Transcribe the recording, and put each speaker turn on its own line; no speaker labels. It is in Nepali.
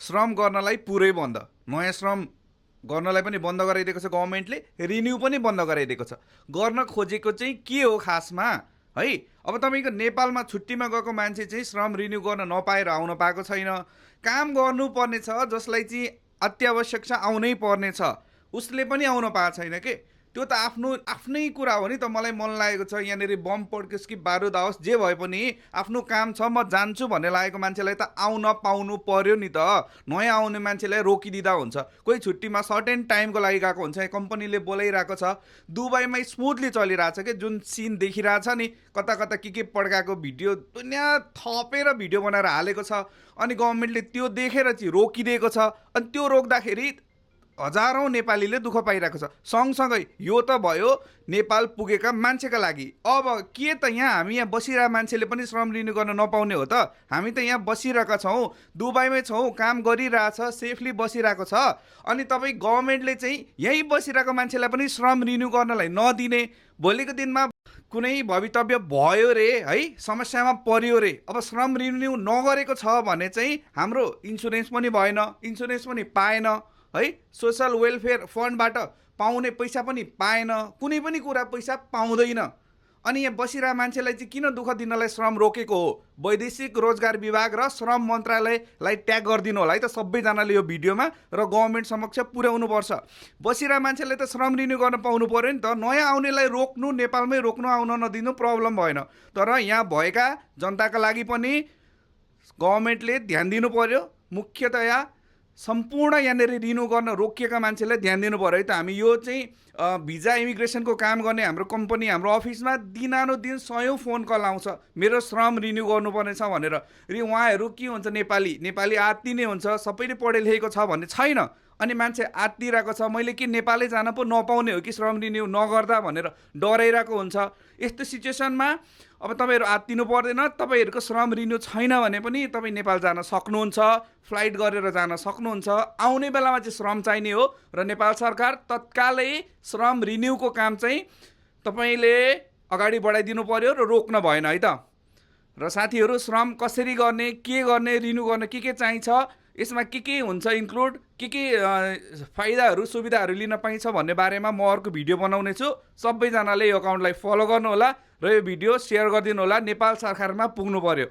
श्रम गर्नलाई पुरै बन्द, नयाँ श्रम गर्नलाई पनि बन्द गराइदिएको छ गभर्मेन्टले, रिन्यू पनि बन्द गराइदिएको छ। गर्न खोजेको चाहिँ के हो खासमा है? अब तपाईँको नेपालमा छुट्टीमा गएको मान्छे चाहिँ श्रम रिन्यू गर्न नपाएर आउन पाएको छैन। काम गर्नुपर्ने छ, जसलाई चाहिँ अत्यावश्यक छ, आउनै पर्ने छ, उसले पनि आउन पाएको छैन के। त्यो त आफ्नै कुरा हो नि त। मलाई मन लागेको छ यहाँनिर बम पड्कियोस् कि बारुद आओस्, जे भए पनि आफ्नो काम छ, म जान्छु भन्ने लागेको मान्छेलाई त आउन पाउनु पर्यो नि त। नयाँ आउने मान्छेलाई रोकिदिँदा हुन्छ। कोही छुट्टीमा सर्टेन टाइमको लागि गएको हुन्छ, कम्पनीले बोलाइरहेको छ। दुबईमा स्मुथली चलिरहेछ कि, जुन सिन देखिरहेछ नि, कता कता के पड्काएको भिडियो दुनियाँ थपेर भिडियो बनाएर हालेको छ। अनि गभर्मेन्टले त्यो देखेर चाहिँ रोकिदिएको छ। अनि त्यो रोक्दाखेरि हजारौँ नेपालीले दुःख पाइरहेको छ। सँगसँगै यो त भयो नेपाल पुगेका मान्छेका लागि। अब के त हामी यहाँ बसिरहेको मान्छेले पनि श्रम रिन्यू गर्न नपाउने हो त? हामी त यहाँ बसिरहेका छौँ, दुबईमै छौँ, काम गरिरहेछ, सेफली बसिरहेको छ। अनि तपाईँ गभर्मेन्टले चाहिँ यहीँ बसिरहेको मान्छेलाई पनि श्रम रिन्यू गर्नलाई नदिने, भोलिको दिनमा कुनै भवितव्य भयो रे है, समस्यामा पर्यो रे, अब श्रम रिन्यू नगरेको छ भने चाहिँ हाम्रो इन्सुरेन्स पनि भएन, इन्सुरेन्स पनि पाएन है, सोसल वेलफेयर फन्डबाट पाउने पैसा पनि पाएन, कुनै पनि कुरा पैसा पाउँदैन। अनि यहाँ बसिरहेको मान्छेलाई चाहिँ किन दुःख दिनलाई श्रम रोकेको हो? वैदेशिक रोजगार विभाग र श्रम मन्त्रालयलाई ट्याग गरिदिनु होला है त सबैजनाले यो भिडियोमा, र गभर्मेन्ट समक्ष पुर्याउनु पर्छ। बसिरहेको मान्छेलाई त श्रम रिन्यू गर्न पाउनु पर्यो नि त। नयाँ आउनेलाई रोक्नु, नेपालमै रोक्नु, आउन नदिनु प्रब्लम भएन। तर यहाँ भएका जनताका लागि पनि गभर्मेन्टले ध्यान दिनु पर्यो। मुख्यतया सम्पूर्ण यहाँनिर रिन्यू गर्न रोकिएका मान्छेलाई ध्यान दिनु पर्यो है त। हामी यो चाहिँ भिजा इमिग्रेसनको काम गर्ने हाम्रो कम्पनी, हाम्रो अफिसमा दिनानुदिन 100औं फोन कल आउँछ, मेरो श्रम रिन्यू गर्नुपर्ने छ भनेर। र उहाँहरू के हुन्छ, नेपाली आत्तिने हुन्छ, सबैले पढे लेखेको छ भन्ने छैन। अनि मान्छे आत्तिरहेको छ, मैले के नेपालै जान पो नपाउने हो कि श्रम रिन्यू नगर्दा भनेर डराइरहेको हुन्छ। यस्तो सिचुएसनमा अब तपाईँहरू आत्तिनु पर्दैन। तपाईँहरूको श्रम रिन्यू छैन भने पनि तपाईँ नेपाल जान सक्नुहुन्छ, फ्लाइट गरेर जान सक्नुहुन्छ। आउने बेलामा चाहिँ श्रम चाहिने हो, र नेपाल सरकार तत्कालै श्रम रिन्यूको काम चाहिँ तपाईँले अगाडि बढाइदिनु पर्यो र रोक्न भएन है त। र साथीहरू, श्रम कसरी गर्ने, के गर्ने, रिन्यू गर्न के चाहिन्छ, यसमा के हुन्छ इन्क्लुड, के फाइदाहरू सुविधाहरू लिन पाइन्छ भन्ने बारेमा म अर्को भिडियो बनाउने छु। सबैजनाले यो अकाउन्टलाई फलो गर्नु होला र यो भिडियो सेयर गरिदिनु होला। नेपाल सरकारमा पुग्नु पर्यो।